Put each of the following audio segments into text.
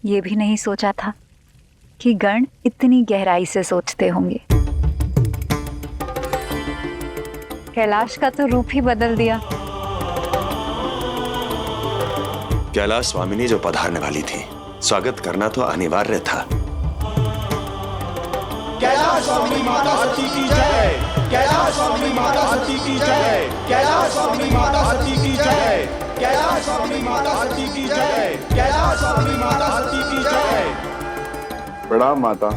ये भी नहीं सोचा था कि गण इतनी गहराई से सोचते होंगे। कैलाश का तो रूप ही बदल दिया। कैलाश स्वामिनी जो पधारने वाली थी, स्वागत करना तो अनिवार्य था। कैलाश स्वामिनी माता सती की जय, कैलाश स्वामिनी माता सती की जय, कैलाश स्वामिनी माता सती की जय, कैलाश स्वामिनी माता सती की जय, कैलाश स्वामिनी माता सती की जय। प्रणाम माता।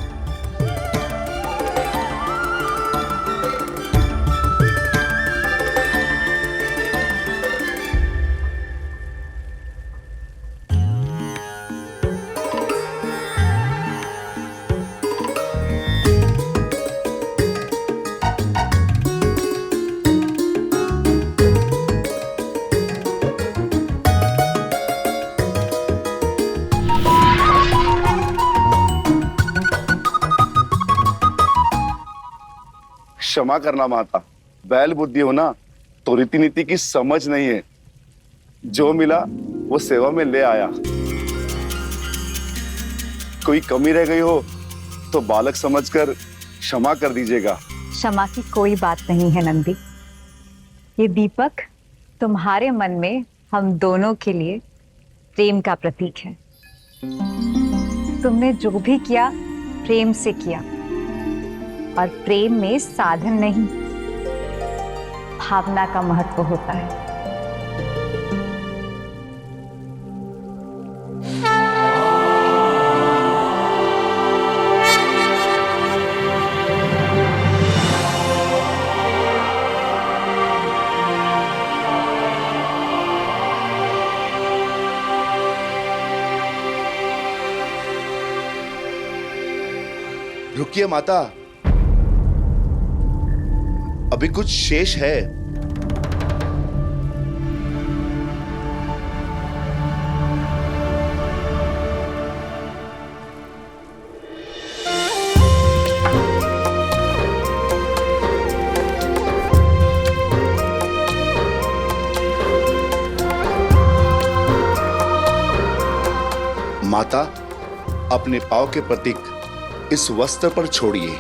क्षमा करना माता, बैल बुद्धि हो ना तो रीति नीति की समझ नहीं है। जो मिला वो सेवा में ले आया। कोई कमी रह गई हो तो बालक समझकर क्षमा कर दीजिएगा। क्षमा की कोई बात नहीं है नंदी। ये दीपक तुम्हारे मन में हम दोनों के लिए प्रेम का प्रतीक है। तुमने जो भी किया प्रेम से किया, और प्रेम में साधन नहीं, भावना का महत्व होता है। रुकिए माता, अभी कुछ शेष है। माता, अपने पांव के प्रतीक इस वस्त्र पर छोड़िए।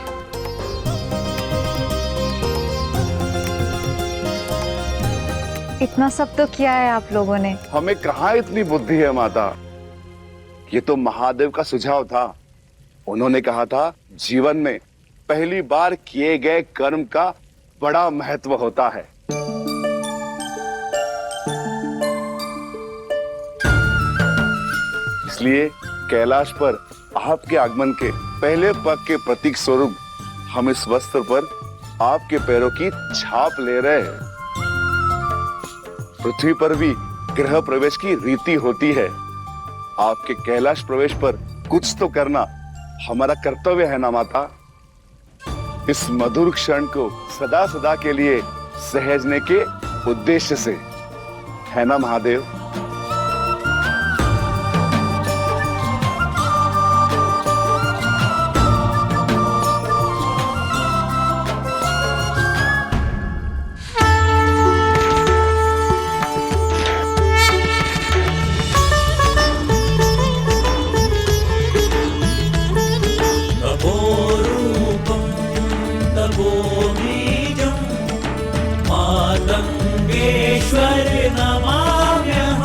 इतना सब तो किया है आप लोगों ने। हमें कहाँ इतनी बुद्धि है माता। ये तो महादेव का सुझाव था। उन्होंने कहा था जीवन में पहली बार किए गए कर्म का बड़ा महत्व होता है। इसलिए कैलाश पर आपके आगमन के पहले पग के प्रतीक स्वरूप हम इस वस्त्र पर आपके पैरों की छाप ले रहे हैं। पृथ्वी पर भी गृह प्रवेश की रीति होती है। आपके कैलाश प्रवेश पर कुछ तो करना हमारा कर्तव्य है ना माता। इस मधुर क्षण को सदा सदा के लिए सहेजने के उद्देश्य से, है ना महादेव? मातंगेश्वर नमाम्यहम्।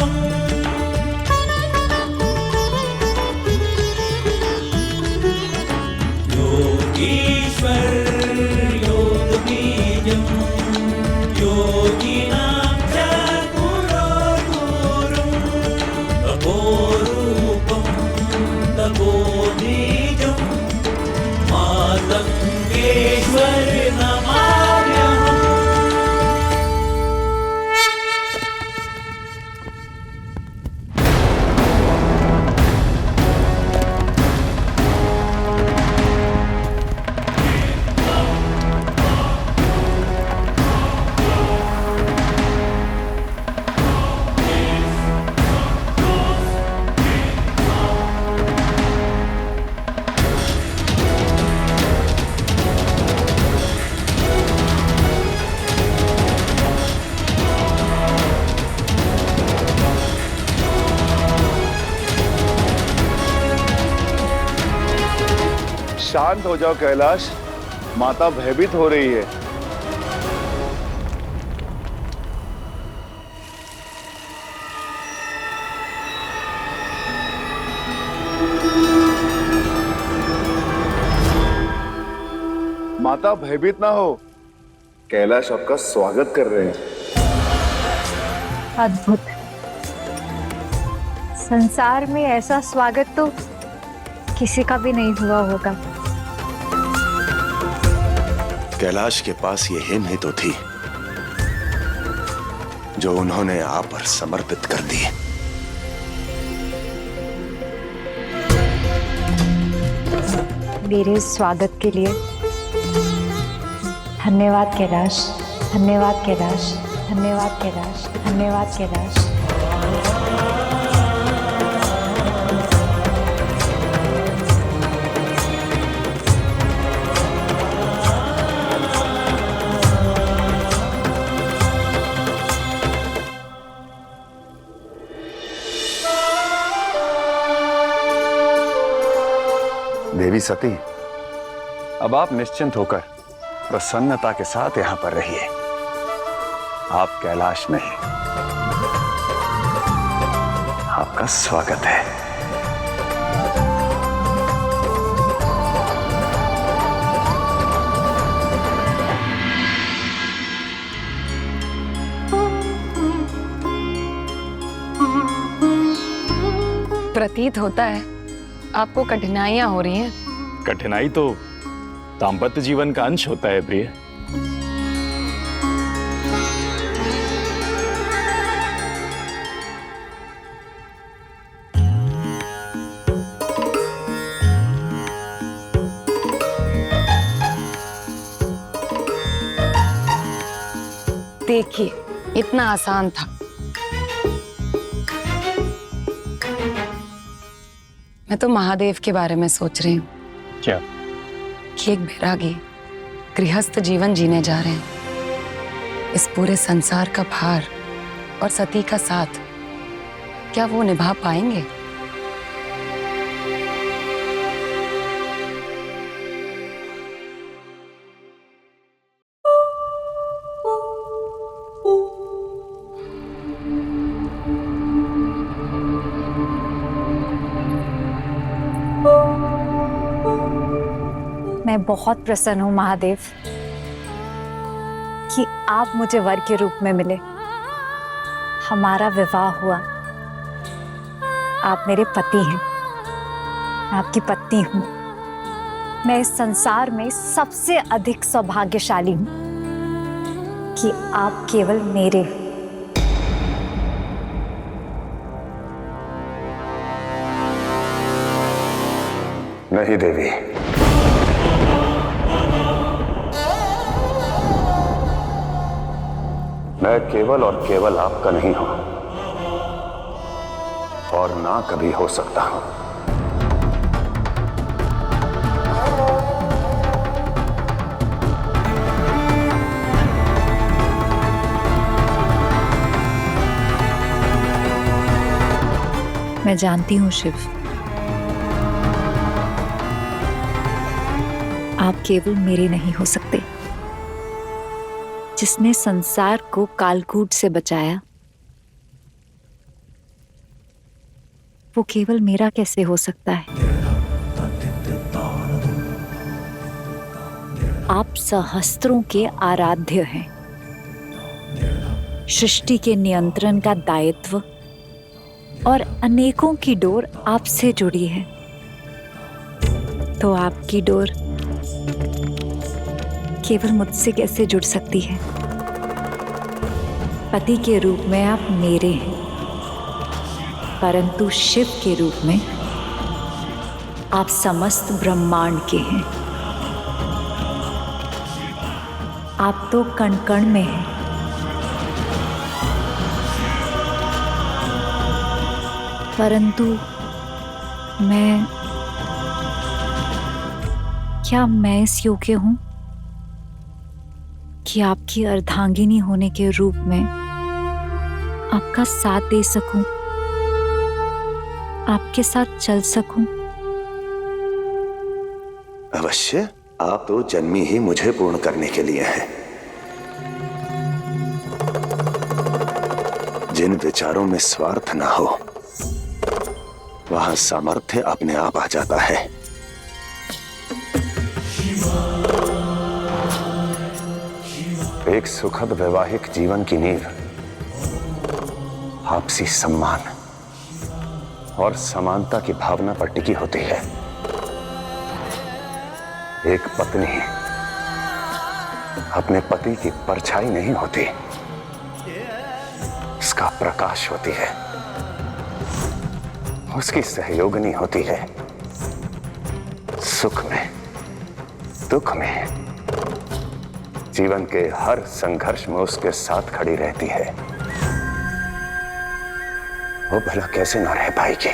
शांत हो जाओ कैलाश, माता भयभीत हो रही है। माता भयभीत ना हो, कैलाश आपका स्वागत कर रहे हैं। अद्भुत। संसार में ऐसा स्वागत तो किसी का भी नहीं हुआ होगा। कैलाश के पास ये हिम ही तो थी जो उन्होंने आप पर समर्पित कर दी। मेरे स्वागत के लिए धन्यवाद कैलाश, धन्यवाद कैलाश, धन्यवाद कैलाश, धन्यवाद कैलाश। देवी सती, अब आप निश्चिंत होकर प्रसन्नता के साथ यहां पर रहिए। आप कैलाश में हैं। आपका स्वागत है। प्रतीत होता है आपको कठिनाइयां हो रही हैं। कठिनाई तो दाम्पत्य जीवन का अंश होता है प्रिय। देखिए, इतना आसान था। मैं तो महादेव के बारे में सोच रही हूँ क्या? कि एक बैरागी गृहस्थ जीवन जीने जा रहे हैं। इस पूरे संसार का भार और सती का साथ क्या वो निभा पाएंगे? मैं बहुत प्रसन्न हूं महादेव कि आप मुझे वर के रूप में मिले। हमारा विवाह हुआ। आप मेरे पति हैं, मैं आपकी पत्नी हूं। मैं इस संसार में सबसे अधिक सौभाग्यशाली हूं कि आप केवल मेरे हैं। नहीं देवी, मैं केवल और केवल आपका नहीं हूं और ना कभी हो सकता हूं। मैं जानती हूं शिव, आप केवल मेरे नहीं हो सकते। जिसने संसार को कालकूट से बचाया वो केवल मेरा कैसे हो सकता है? आप सहस्त्रों के आराध्य हैं। सृष्टि के नियंत्रण का दायित्व और अनेकों की डोर आपसे जुड़ी है। तो आपकी डोर केवल मुझसे कैसे जुड़ सकती है? पति के रूप में आप मेरे हैं, परंतु शिव के रूप में आप समस्त ब्रह्मांड के हैं। आप तो कण कण में हैं। परंतु क्या मैं इस योग्य हूं कि आपकी अर्धांगिनी होने के रूप में आपका साथ दे सकूं, आपके साथ चल सकूं? अवश्य, आप तो जन्मी ही मुझे पूर्ण करने के लिए हैं। जिन विचारों में स्वार्थ ना हो वहां सामर्थ्य अपने आप आ जाता है। एक सुखद वैवाहिक जीवन की नींव आपसी सम्मान और समानता की भावना पर टिकी होती है। एक पत्नी अपने पति की परछाई नहीं होती, उसका प्रकाश होती है, उसकी सहयोगिनी होती है। सुख में, दुख में, जीवन के हर संघर्ष में उसके साथ खड़ी रहती है। वो भला कैसे ना रह पाएगी?